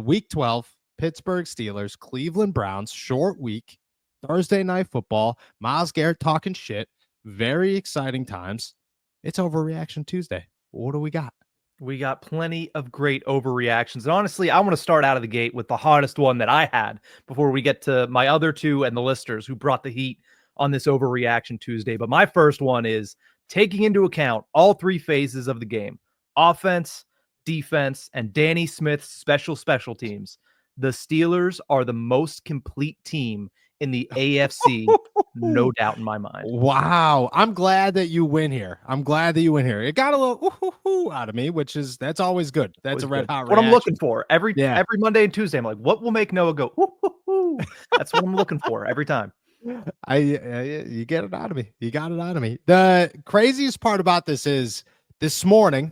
Week 12, Pittsburgh Steelers, Cleveland Browns, short week, Thursday night football, Myles Garrett talking shit. Very exciting times. It's Overreaction Tuesday. What do we got? We got plenty of great overreactions. And honestly, I want to start out of the gate with the hottest one that I had before we get to my other two and the listeners who brought the heat on this Overreaction Tuesday. But my first one is taking into account all three phases of the game: offense, defense, and Danny Smith's special teams. The Steelers are the most complete team in the AFC, no doubt in my mind. Wow. I'm glad that you win here. It got a little ooh out of me, that's always good. That's always a red hot reaction. What I'm looking for every Monday and Tuesday. I'm like, what will make Noah go ooh? That's what I'm looking for every time. You get it out of me. You got it out of me. The craziest part about this is this morning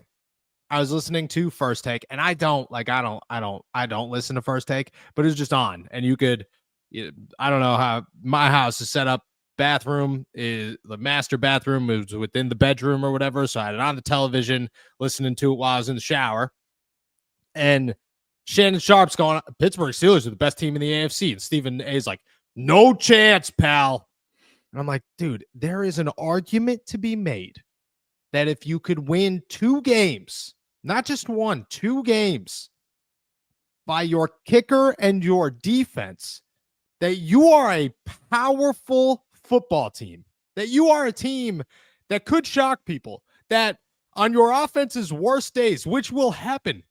I was listening to First Take, and I don't listen to First Take, but it was just on, and I don't know how my house is set up. Bathroom is the master bathroom is within the bedroom or whatever. So I had it on the television, listening to it while I was in the shower. And Shannon Sharp's going, Pittsburgh Steelers are the best team in the AFC. And Stephen A is like, no chance, pal. And I'm like, dude, there is an argument to be made that if you could win 2 games, not just 1, 2 games by your kicker and your defense, that you are a powerful football team, that you are a team that could shock people, that on your offense's worst days, which will happen,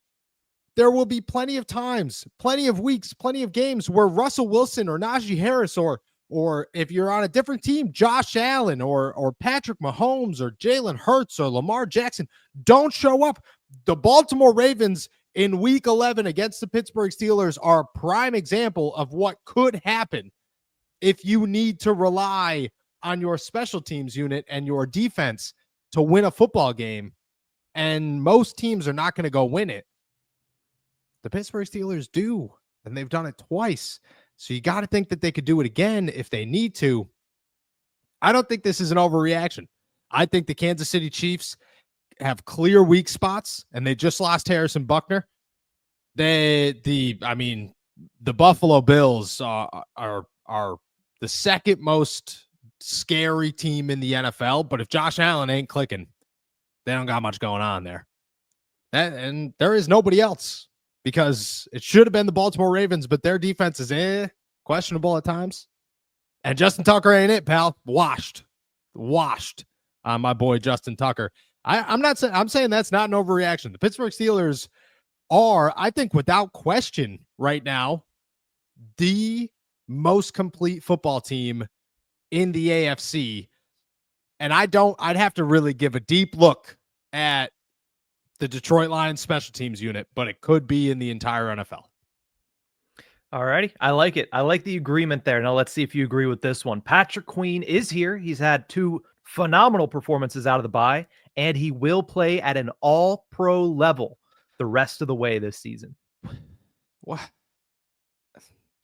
there will be plenty of times, plenty of weeks, plenty of games where Russell Wilson or Najee Harris or if you're on a different team, Josh Allen or Patrick Mahomes or Jalen Hurts or Lamar Jackson don't show up. The Baltimore Ravens in week 11 against the Pittsburgh Steelers are a prime example of what could happen if you need to rely on your special teams unit and your defense to win a football game. And most teams are not going to go win it. The Pittsburgh Steelers do, and they've done it twice. So you got to think that they could do it again if they need to. I don't think this is an overreaction. I think the Kansas City Chiefs have clear weak spots, and they just lost Harrison Buckner. The Buffalo Bills are the second most scary team in the NFL, but if Josh Allen ain't clicking, they don't got much going on there. And there is nobody else, because it should have been the Baltimore Ravens, but their defense is questionable at times. And Justin Tucker ain't it, pal. Washed. My boy Justin Tucker. I'm saying that's not an overreaction. The Pittsburgh Steelers are, I think, without question right now, the most complete football team in the AFC. And I'd have to really give a deep look at the Detroit Lions special teams unit, but it could be in the entire NFL. All righty. I like it. I like the agreement there. Now let's see if you agree with this one. Patrick Queen is here. He's had 2 phenomenal performances out of the bye, and he will play at an all-pro level the rest of the way this season.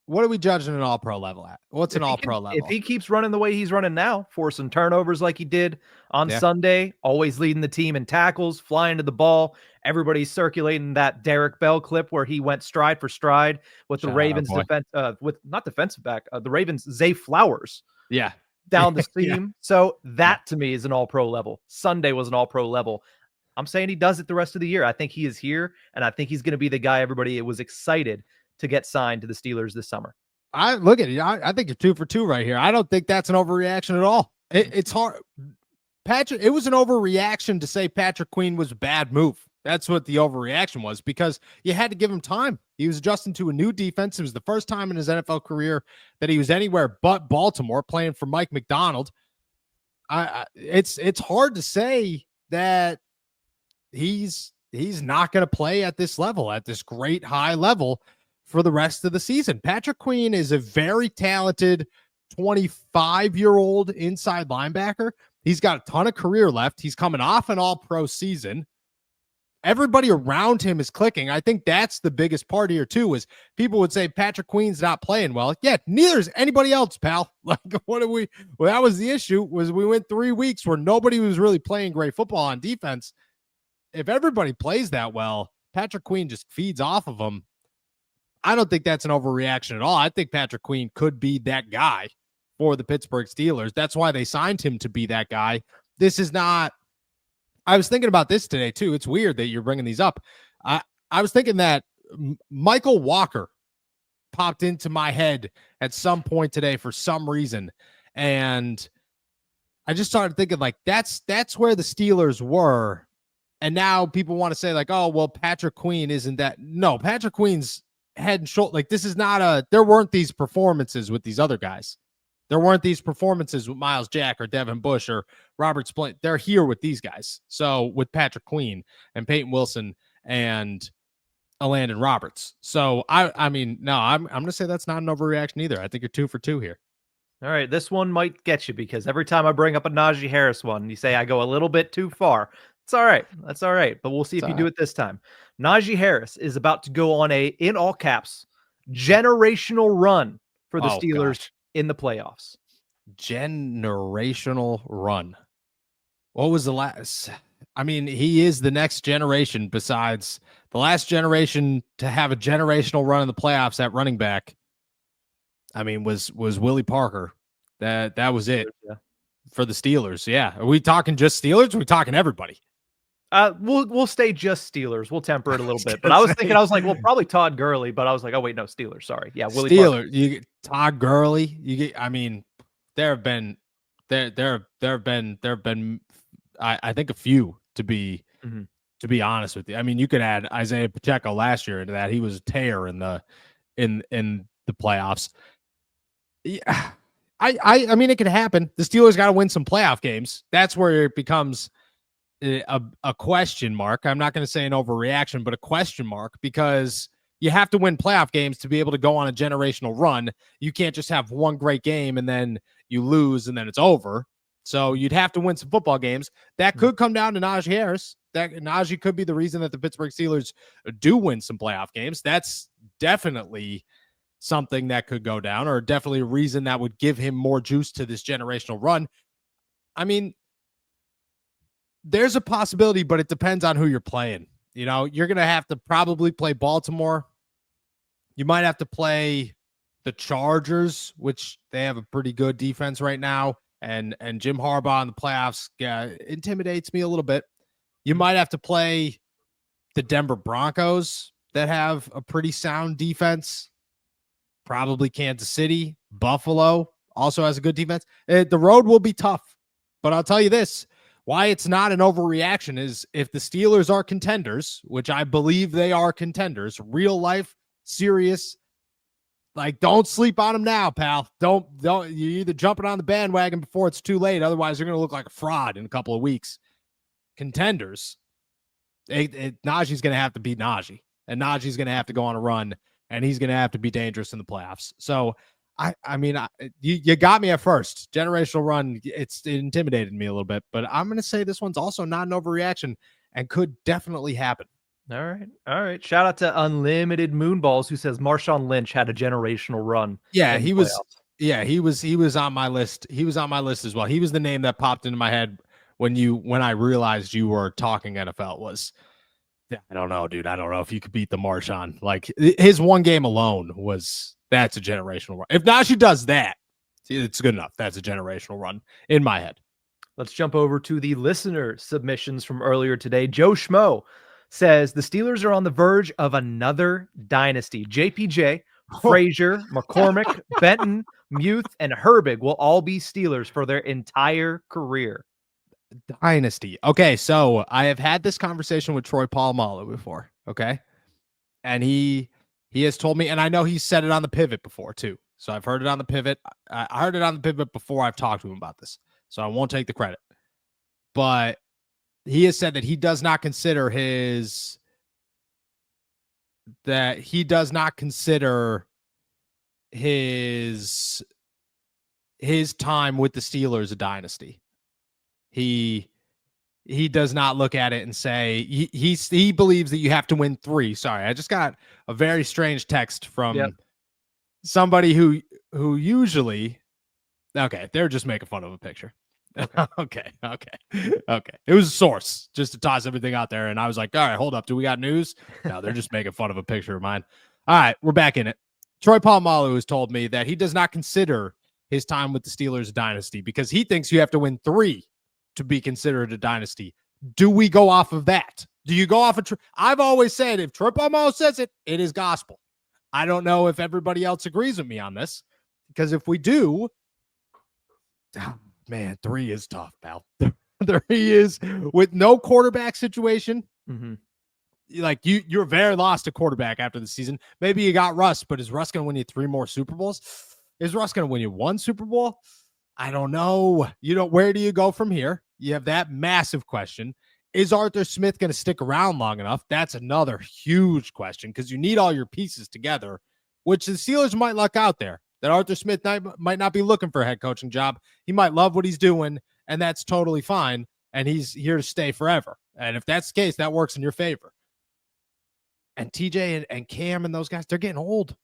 What are we judging an all-pro level at? What's an all-pro level? If he keeps running the way he's running now, forcing turnovers like he did on Sunday, always leading the team in tackles, flying to the ball, everybody's circulating that Derek Bell clip where he went stride for stride with the Ravens defense, the Ravens Zay Flowers. Yeah. Down the seam. So that to me is an all-pro level. Sunday was an all-pro level. I'm saying he does it the rest of the year. I think he is here, and I think he's going to be the guy everybody was excited to get signed to the Steelers this summer. I look at it. I think you're 2 for 2 right here. I don't think that's an overreaction at all. It's hard. It was an overreaction to say Patrick Queen was a bad move. That's what the overreaction was, because you had to give him time. He was adjusting to a new defense. It was the first time in his NFL career that he was anywhere but Baltimore, playing for Mike McDonald. It's hard to say that he's not going to play at this level, at this great high level, for the rest of the season. Patrick Queen is a very talented 25-year-old inside linebacker. He's got a ton of career left. He's coming off an all-pro season. Everybody around him is clicking. I think that's the biggest part here too, is people would say Patrick Queen's not playing well. Yeah, neither is anybody else, pal. Like, well, that was the issue, was we went 3 weeks where nobody was really playing great football on defense. If everybody plays that well, Patrick Queen just feeds off of them. I don't think that's an overreaction at all. I think Patrick Queen could be that guy for the Pittsburgh Steelers. That's why they signed him to be that guy. This is not. I was thinking about this today too. It's weird that you're bringing these up. I was thinking that Michael Walker popped into my head at some point today for some reason, and I just started thinking like that's where the Steelers were, and now people want to say like, oh well, Patrick Queen isn't that. No, Patrick Queen's head and shoulder. Like this is not a. There weren't these performances with these other guys. There weren't these performances with Miles Jack or Devin Bush or Robert Splint. They're here with these guys. So with Patrick Queen and Peyton Wilson and Landon Roberts. So I mean, no, I'm going to say that's not an overreaction either. I think you're 2 for 2 here. All right, this one might get you because every time I bring up a Najee Harris one, you say I go a little bit too far. It's all right. That's all right. But we'll see if you do it this time. Najee Harris is about to go on a, in all caps, generational run for the Steelers in the playoffs. Generational run. What was the last? I mean, he is the next generation besides the last generation to have a generational run in the playoffs at running back. I mean, was Willie Parker. That was it for the Steelers. Yeah. Are we talking just Steelers? Or are we talking everybody? We'll stay just Steelers. We'll temper it a little bit. But I was thinking, I was like, well, probably Todd Gurley. But I was like, oh wait, no, Steelers. Sorry, yeah, Willie Steelers. You get Todd Gurley. You get. I mean, there have been, I think a few to be honest with you. I mean, you could add Isaiah Pacheco last year into that. He was a tear in the playoffs. Yeah, I mean, it could happen. The Steelers got to win some playoff games. That's where it becomes a question mark. I'm not going to say an overreaction, but a question mark, because you have to win playoff games to be able to go on a generational run. You can't just have one great game and then you lose and then it's over. So you'd have to win some football games. That could come down to Najee Harris. That Najee could be the reason that the Pittsburgh Steelers do win some playoff games. That's definitely something that could go down, or definitely a reason that would give him more juice to this generational run. I mean, there's a possibility, but it depends on who you're playing. You know, you're going to have to probably play Baltimore. You might have to play the Chargers, which they have a pretty good defense right now. And Jim Harbaugh in the playoffs intimidates me a little bit. You might have to play the Denver Broncos that have a pretty sound defense. Probably Kansas City. Buffalo also has a good defense. The road will be tough. But I'll tell you this. Why it's not an overreaction is if the Steelers are contenders, which I believe they are contenders, real life, serious, like don't sleep on them now, pal. Don't you're either jumping on the bandwagon before it's too late. Otherwise, you're going to look like a fraud in a couple of weeks. Contenders, Najee's going to have to beat Najee, and Najee's going to have to go on a run, and he's going to have to be dangerous in the playoffs. So I mean, you got me at first. Generational run, it intimidated me a little bit, but I'm going to say this one's also not an overreaction and could definitely happen. All right. Shout out to Unlimited Moonballs, who says Marshawn Lynch had a generational run. Yeah, he was. Yeah, he was on my list. He was on my list as well. He was the name that popped into my head when I realized you were talking NFL. Was I don't know, dude. I don't know if you could beat the Marshawn. Like his one game alone that's a generational run. If Najee does that, it's good enough. That's a generational run in my head. Let's jump over to the listener submissions from earlier today. Joe Schmo says the Steelers are on the verge of another dynasty. JPJ, Frazier, McCormick, Benton, Muth, and Herbig will all be Steelers for their entire career. Dynasty. Okay, so I have had this conversation with Troy Polamalu before, okay? And he has told me, and I know he's said it on the pivot before too. So I've heard it on the pivot. I heard it on the pivot before I've talked to him about this. So I won't take the credit. But he has said that he does not consider his time with the Steelers a dynasty. He does not look at it and say he believes that you have to win 3. Sorry, I just got a very strange text from somebody who usually they're just making fun of a picture. Okay. It was a source just to toss everything out there. And I was like, all right, hold up. Do we got news? No, they're just making fun of a picture of mine. All right, we're back in it. Troy Polamalu has told me that he does not consider his time with the Steelers a dynasty because he thinks you have to win 3 to be considered a dynasty. Do we go off of that? Do you go off of I've always said if Troy Polamalu says it, it is gospel. I don't know if everybody else agrees with me on this because if we do, oh, man, 3 is tough, pal. 3 is with no quarterback situation. Mm-hmm. Like you're very lost at quarterback after the season. Maybe you got Russ, but is Russ going to win you 3 more Super Bowls? Is Russ going to win you 1 Super Bowl? I don't know. Where do you go from here? You have that massive question. Is Arthur Smith going to stick around long enough? That's another huge question because you need all your pieces together, which the Steelers might luck out there. That Arthur Smith might not be looking for a head coaching job. He might love what he's doing, and that's totally fine, and he's here to stay forever. And if that's the case, that works in your favor. And TJ and Cam and those guys, they're getting old.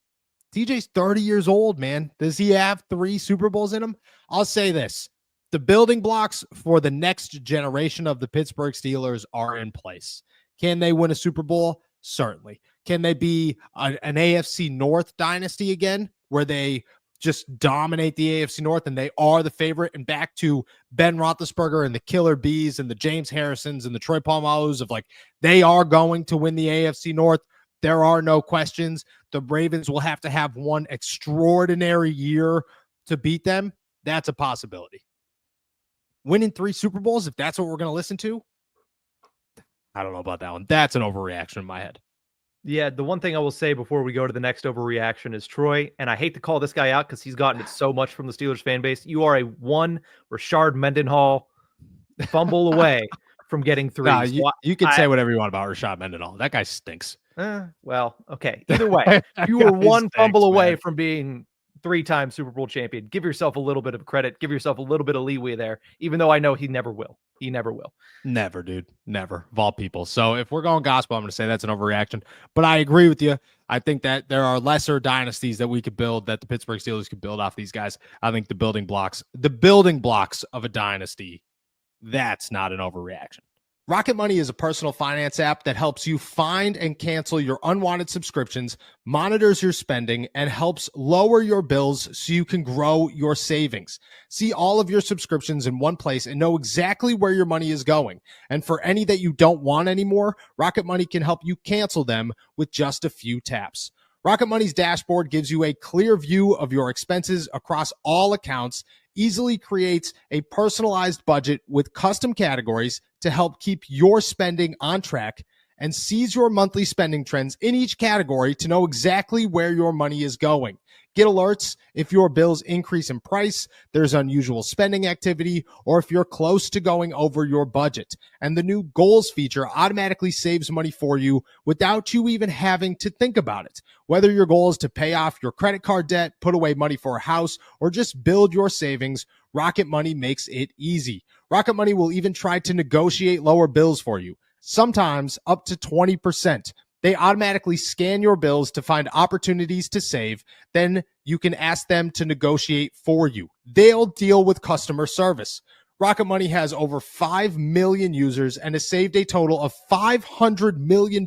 TJ's 30 years old, man. Does he have 3 Super Bowls in him? I'll say this. The building blocks for the next generation of the Pittsburgh Steelers are in place. Can they win a Super Bowl? Certainly. Can they be an AFC North dynasty again, where they just dominate the AFC North and they are the favorite, and back to Ben Roethlisberger and the Killer Bees and the James Harrisons and the Troy Polamalu's of like, they are going to win the AFC North. There are no questions. The Ravens will have to have one extraordinary year to beat them. That's a possibility. Winning 3 Super Bowls, if that's what we're going to listen to, I don't know about that one. That's an overreaction in my head. Yeah, the one thing I will say before we go to the next overreaction is Troy, and I hate to call this guy out because he's gotten it so much from the Steelers fan base. You are a 1 Rashard Mendenhall fumble away from getting 3. Nah, you can say whatever you want about Rashad Mendenhall. That guy stinks. Well, okay. Either way, you were 1 fumble away from being 3-time Super Bowl champion. Give yourself a little bit of credit. Give yourself a little bit of leeway there, even though I know he never will. He never will. Never, dude. Never. Of all people. So if we're going gospel, I'm going to say that's an overreaction. But I agree with you. I think that there are lesser dynasties that we could build, that the Pittsburgh Steelers could build off these guys. I think the building blocks of a dynasty, that's not an overreaction. Rocket Money is a personal finance app that helps you find and cancel your unwanted subscriptions, monitors your spending, and helps lower your bills so you can grow your savings. See all of your subscriptions in one place and know exactly where your money is going. And for any that you don't want anymore, Rocket Money can help you cancel them with just a few taps. Rocket Money's dashboard gives you a clear view of your expenses across all accounts, easily creates a personalized budget with custom categories to help keep your spending on track, and sees your monthly spending trends in each category to know exactly where your money is going. Get alerts if your bills increase in price, there's unusual spending activity, or if you're close to going over your budget. And the new goals feature automatically saves money for you without you even having to think about it. Whether your goal is to pay off your credit card debt, put away money for a house, or just build your savings, Rocket Money makes it easy. Rocket Money will even try to negotiate lower bills for you, sometimes up to 20%. They automatically scan your bills to find opportunities to save. Then you can ask them to negotiate for you. They'll deal with customer service. Rocket Money has over 5 million users and has saved a total of $500 million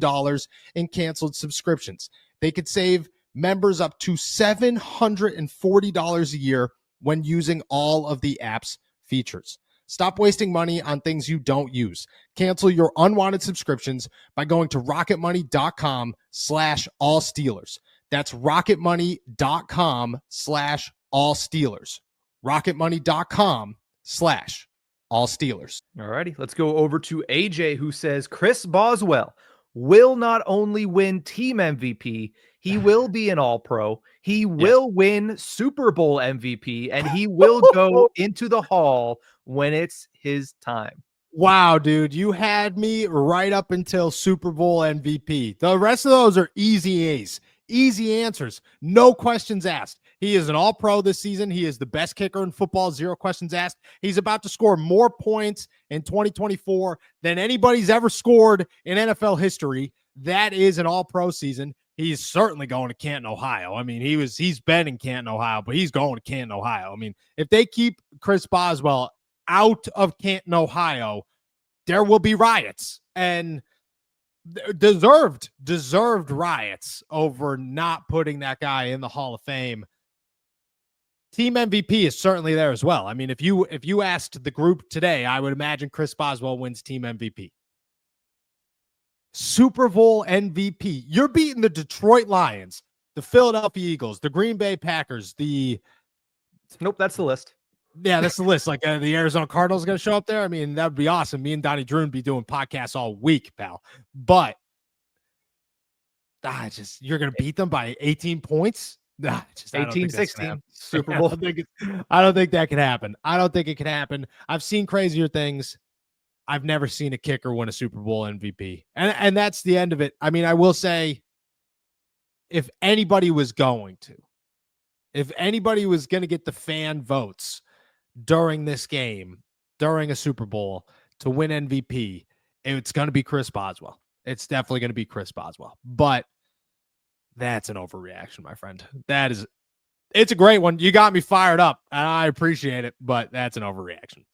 in canceled subscriptions. They could save members up to $740 a year when using all of the app's features. Stop wasting money on things you don't use. Cancel your unwanted subscriptions by going to rocketmoney.com/allsteelers. That's rocketmoney.com/allsteelers. rocketmoney.com/allsteelers. All righty, let's go over to AJ, who says Chris Boswell will not only win team MVP, he will be an all-pro. He will win Super Bowl MVP, and he will go into the hall when it's his time. Wow, dude, you had me right up until Super Bowl MVP. The rest of those are easy A's, easy answers, no questions asked. He is an all-pro this season. He is the best kicker in football, 0 questions asked. He's about to score more points in 2024 than anybody's ever scored in NFL history. That is an all-pro season. He's certainly going to Canton, Ohio. I mean, he's been in Canton, Ohio, but he's going to Canton, Ohio. I mean, if they keep Chris Boswell out of Canton, Ohio, there will be riots. And Deserved riots over not putting that guy in the Hall of Fame. Team MVP is certainly there as well. I mean, if you asked the group today, I would imagine Chris Boswell wins team MVP. Super Bowl MVP. You're beating the Detroit Lions, the Philadelphia Eagles, the Green Bay Packers, Nope, that's the list. Yeah, that's the list. Like the Arizona Cardinals going to show up there. I mean, that would be awesome. Me and Donnie Drew would be doing podcasts all week, pal. But you're going to beat them by 18 points. 18-16 Super Bowl. I don't think that can happen. I don't think it can happen. I've seen crazier things. I've never seen a kicker win a Super Bowl MVP. And that's the end of it. I mean, I will say, if anybody was going to get the fan votes during this game, during a Super Bowl to win MVP, it's going to be Chris Boswell. It's definitely going to be Chris Boswell. But that's an overreaction, my friend. It's a great one. You got me fired up, and I appreciate it, but that's an overreaction.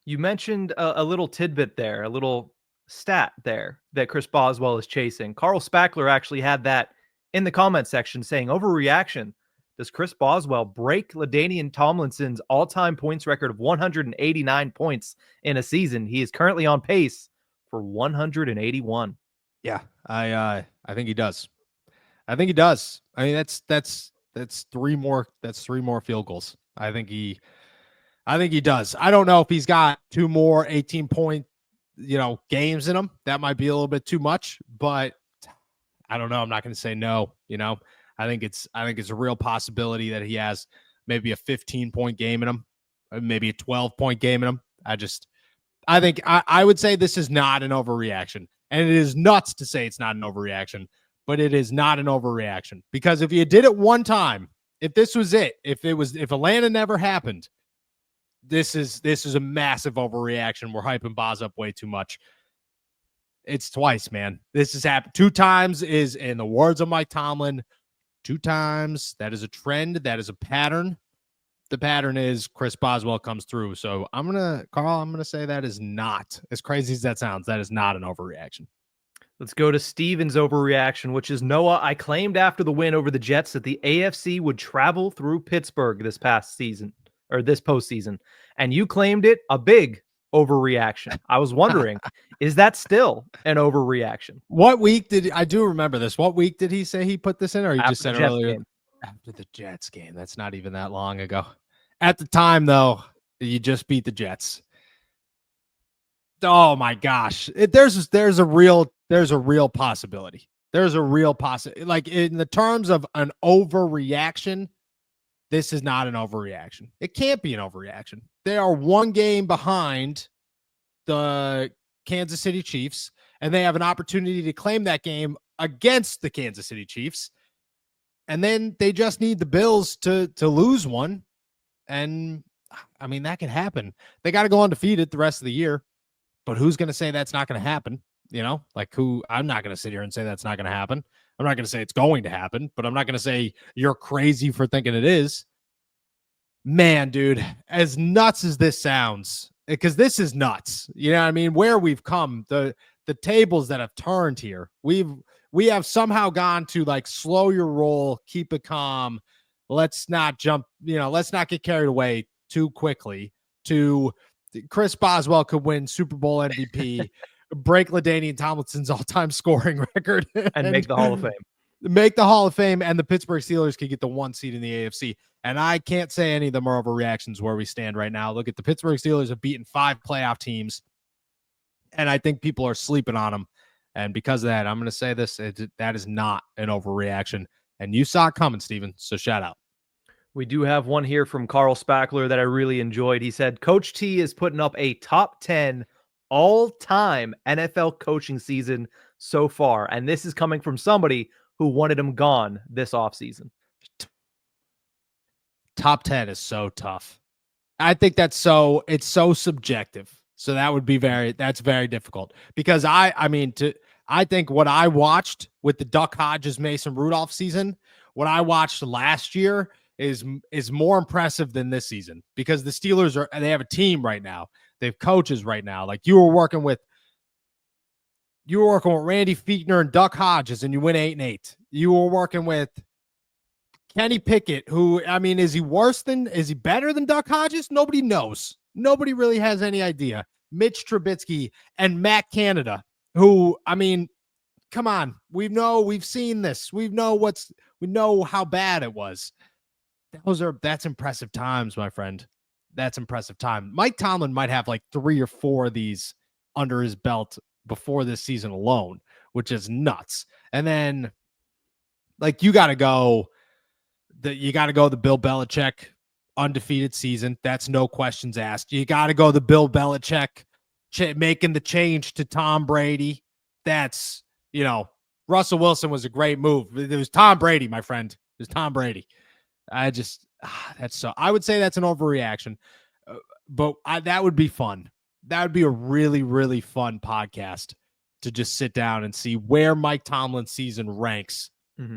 You mentioned a little tidbit there, a little stat there that Chris Boswell is chasing. Carl Spackler actually had that in the comment section saying, overreaction. Does Chris Boswell break LaDainian Tomlinson's all-time points record of 189 points in a season? He is currently on pace for 181. Yeah, I think he does. I think he does. I mean, that's three more field goals. I think he does. I don't know if he's got two more 18-point, games in him. That might be a little bit too much, but I don't know. I'm not going to say no. I think it's a real possibility that he has maybe a 15-point game in him, maybe a 12-point game in him. I think I would say this is not an overreaction, and it is nuts to say it's not an overreaction, but it is not an overreaction, because if you did it one time, if this was it, if Atlanta never happened, this is a massive overreaction. We're hyping Boz up way too much. It's twice, man. This has happened 2 times. Is, in the words of Mike Tomlin, 2 times. That is a trend. That is a pattern. The pattern is Chris Boswell comes through. So I'm gonna say that is not, as crazy as that sounds, that is not an overreaction. Let's go to Steven's overreaction, which is, Noah, I claimed after the win over the Jets that the AFC would travel through Pittsburgh this postseason, and you claimed it a big overreaction. I was wondering, is that still an overreaction? What week I do remember this? What week did he say he put this in, or he just said earlier? Game. After the Jets game. That's not even that long ago. At the time, though, you just beat the Jets. Oh my gosh. There's a real possibility. There's a real possibility. Like, in the terms of an overreaction, this is not an overreaction. It can't be an overreaction. They are 1 game behind the Kansas City Chiefs, and they have an opportunity to claim that game against the Kansas City Chiefs. And then they just need the Bills to lose one. And I mean, that can happen. They got to go undefeated the rest of the year. But who's going to say that's not going to happen? I'm not going to sit here and say that's not going to happen. I'm not going to say it's going to happen, but I'm not going to say you're crazy for thinking it is. Man, dude, as nuts as this sounds, because this is nuts. You know what I mean? Where we've come, the tables that have turned here, we have somehow gone to, like, slow your roll, keep it calm. Let's not jump, let's not get carried away too quickly, to Chris Boswell could win Super Bowl MVP, break LaDainian Tomlinson's all-time scoring record, and make the Hall of Fame. Make the Hall of Fame, and the Pittsburgh Steelers could get the 1 seed in the AFC. And I can't say any of them are overreactions where we stand right now. Look at the Pittsburgh Steelers have beaten 5 playoff teams, and I think people are sleeping on them. And because of that, I'm going to say this, that is not an overreaction. And you saw it coming, Steven, so shout out. We do have one here from Carl Spackler that I really enjoyed. He said, Coach T is putting up a top 10 all-time NFL coaching season so far. And this is coming from somebody who wanted him gone this offseason. Top 10 is so tough. I think it's so subjective. So that would be that's very difficult, because I think what I watched with the Duck Hodges, Mason Rudolph season, what I watched last year is more impressive than this season, because the Steelers they have a team right now. They have coaches right now. Like, you were working with You were working with Randy Fichtner and Duck Hodges, and you win 8-8. You were working with Kenny Pickett, who, I mean, is he better than Duck Hodges? Nobody knows. Nobody really has any idea. Mitch Trubisky and Matt Canada, who, I mean, come on. We've seen this. We know how bad it was. That's impressive times, my friend. That's impressive time. Mike Tomlin might have like 3 or 4 of these under his belt before this season alone, which is nuts. And then like you got to go the Bill Belichick undefeated season. That's no questions asked. You got to go the Bill Belichick making the change to Tom Brady. That's, Russell Wilson was a great move. It was Tom Brady, my friend. It was Tom Brady. I would say that's an overreaction, but that would be fun. That would be a really, really fun podcast to just sit down and see where Mike Tomlin's season ranks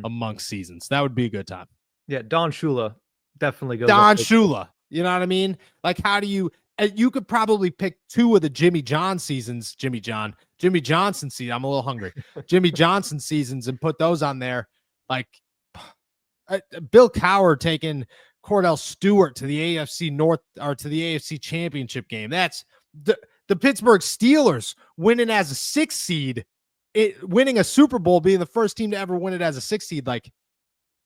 amongst seasons. That would be a good time. Yeah, Don Shula definitely goes. Don Shula, you know what I mean? Like, how do you could probably pick 2 of the Jimmy Johnson seasons, Jimmy Johnson season. I'm a little hungry. Jimmy Johnson seasons and put those on there. Like Bill Cowher taking Cordell Stewart to the AFC North or to the AFC Championship game. That's the Pittsburgh Steelers winning as a 6th seed, winning a Super Bowl, being the first team to ever win it as a 6th seed. Like,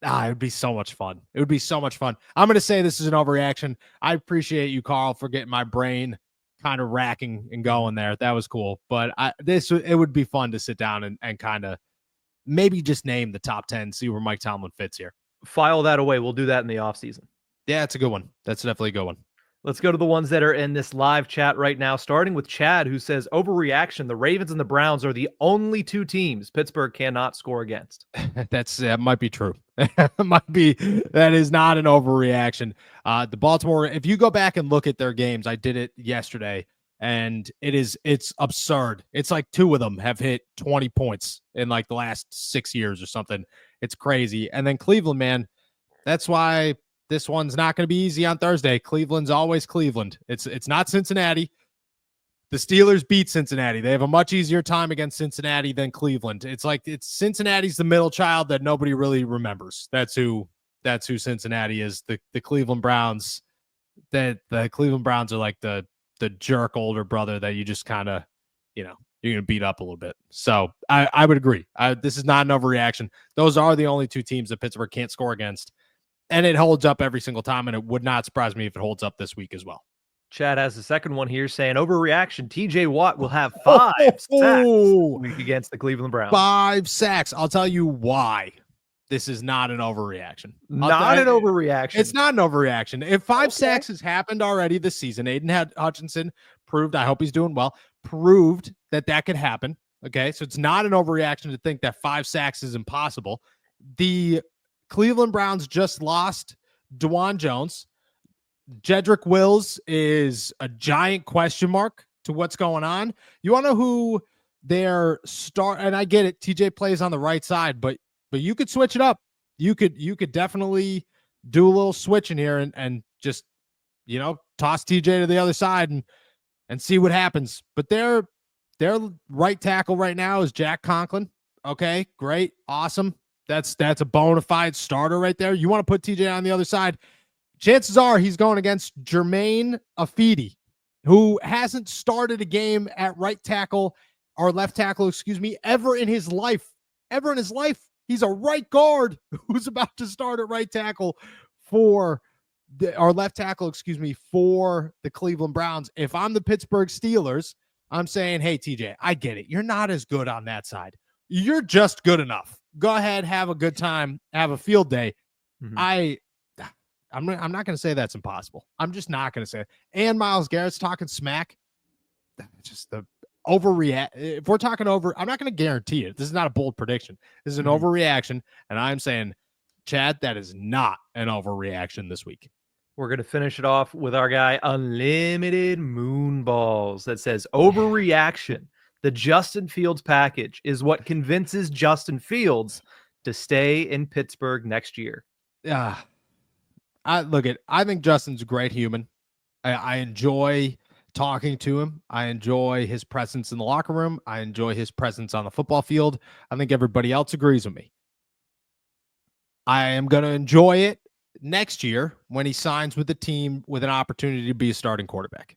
it would be so much fun. It would be so much fun. I'm going to say this is an overreaction. I appreciate you, Carl, for getting my brain kind of racking and going there. That was cool. But it would be fun to sit down and kind of maybe just name the top 10, see where Mike Tomlin fits here. File that away. We'll do that in the offseason. Yeah, it's a good one. That's definitely a good one. Let's go to the ones that are in this live chat right now, starting with Chad, who says, overreaction, the Ravens and the Browns are the only 2 teams Pittsburgh cannot score against. That might be true. That is not an overreaction. The Baltimore, if you go back and look at their games, I did it yesterday, and it's absurd. It's like 2 of them have hit 20 points in like the last 6 years or something. It's crazy. And then Cleveland, man, that's why this one's not going to be easy on Thursday. Cleveland's always Cleveland. It's not Cincinnati. The Steelers beat Cincinnati. They have a much easier time against Cincinnati than Cleveland. It's Cincinnati's the middle child that nobody really remembers. That's who Cincinnati is. The Cleveland Browns, the Cleveland Browns are like the jerk older brother that you just kind of, you're going to beat up a little bit. So I would agree. This is not an overreaction. Those are the only 2 teams that Pittsburgh can't score against. And it holds up every single time, and it would not surprise me if it holds up this week as well. Chad has the second one here saying, overreaction, TJ Watt will have 5 sacks this week against the Cleveland Browns. 5 sacks. I'll tell you why this is not an overreaction. Not an overreaction. It's not an overreaction. If 5 sacks has happened already this season, Aiden Hutchinson proved, I hope he's doing well, proved that could happen. Okay, so it's not an overreaction to think that 5 sacks is impossible. The Cleveland Browns just lost DeJuan Jones. Jedrick Wills is a giant question mark to what's going on. You want to know who their star, and I get it, TJ plays on the right side, but you could switch it up. You could definitely do a little switching here and just, toss TJ to the other side and see what happens. But their right tackle right now is Jack Conklin. Okay, great, awesome. That's a bona fide starter right there. You want to put TJ on the other side. Chances are he's going against Jermaine Afidi, who hasn't started a game at right tackle or left tackle, ever in his life. He's a right guard who's about to start at right tackle for left tackle, for the Cleveland Browns. If I'm the Pittsburgh Steelers, I'm saying, hey, TJ, I get it. You're not as good on that side. You're just good enough. Go ahead, have a good time, have a field day. I'm not going to say that's impossible. I'm just not going to say it. And Myles Garrett's talking smack. Just the overreact. If we're talking over, I'm not going to guarantee it. This is not a bold prediction. This is an overreaction. And I'm saying, Chad, that is not an overreaction this week. We're going to finish it off with our guy, Unlimited Moonballs, that says, overreaction. The Justin Fields package is what convinces Justin Fields to stay in Pittsburgh next year. I think Justin's a great human. I enjoy talking to him. I enjoy his presence in the locker room. I enjoy his presence on the football field. I think everybody else agrees with me. I am going to enjoy it next year when he signs with the team with an opportunity to be a starting quarterback.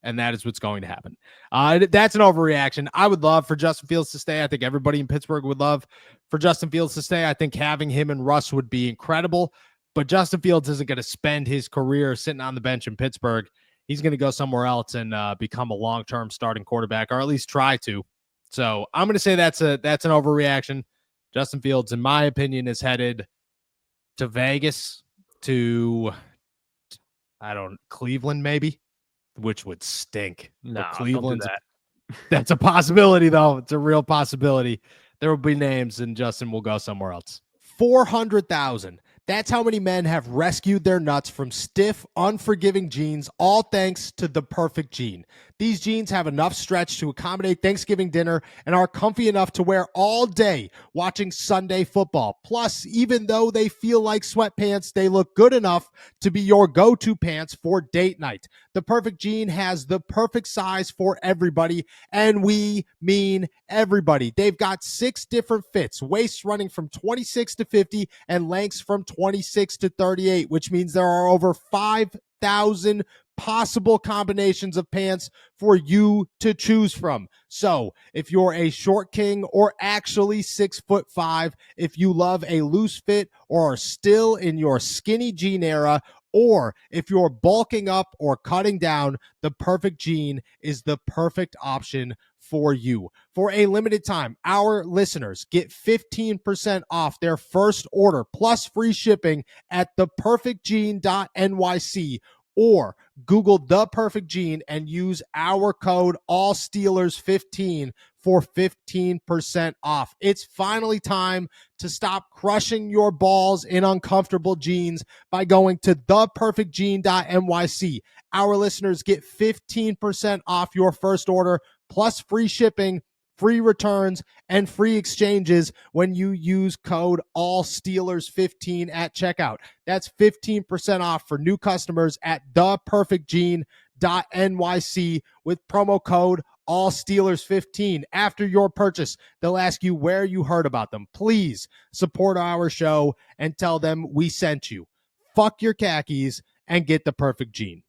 And that is what's going to happen. That's an overreaction. I would love for Justin Fields to stay. I think everybody in Pittsburgh would love for Justin Fields to stay. I think having him and Russ would be incredible. But Justin Fields isn't going to spend his career sitting on the bench in Pittsburgh. He's going to go somewhere else and become a long-term starting quarterback, or at least try to. So I'm going to say that's an overreaction. Justin Fields, in my opinion, is headed to Vegas, to Cleveland, maybe, which would stink. No, Cleveland. don't do that. That's a possibility, though. It's a real possibility. There will be names, and Justin will go somewhere else. 400,000. That's how many men have rescued their nuts from stiff, unforgiving jeans, all thanks to the Perfect Jean. These jeans have enough stretch to accommodate Thanksgiving dinner and are comfy enough to wear all day watching Sunday football. Plus, even though they feel like sweatpants, they look good enough to be your go-to pants for date night. The Perfect Jean has the perfect size for everybody, and we mean everybody. They've got 6 different fits, waists running from 26 to 50 and lengths from 26 to 38, which means there are over 5,000 possible combinations of pants for you to choose from. So if you're a short king or actually 6'5", if you love a loose fit or are still in your skinny jean era, or if you're bulking up or cutting down, the Perfect Jean is the perfect option for you. For a limited time, our listeners get 15% off their first order plus free shipping at theperfectjean.nyc, or Google The Perfect Jean and use our code ALLSteelers15 for 15% off. It's finally time to stop crushing your balls in uncomfortable jeans by going to theperfectjean.nyc. Our listeners get 15% off your first order plus free shipping, free returns, and free exchanges when you use code ALLSteelers15 at checkout. That's 15% off for new customers at theperfectjean.nyc with promo code ALLSteelers15. After your purchase, they'll ask you where you heard about them. Please support our show and tell them we sent you. Fuck your khakis and get the Perfect Jean.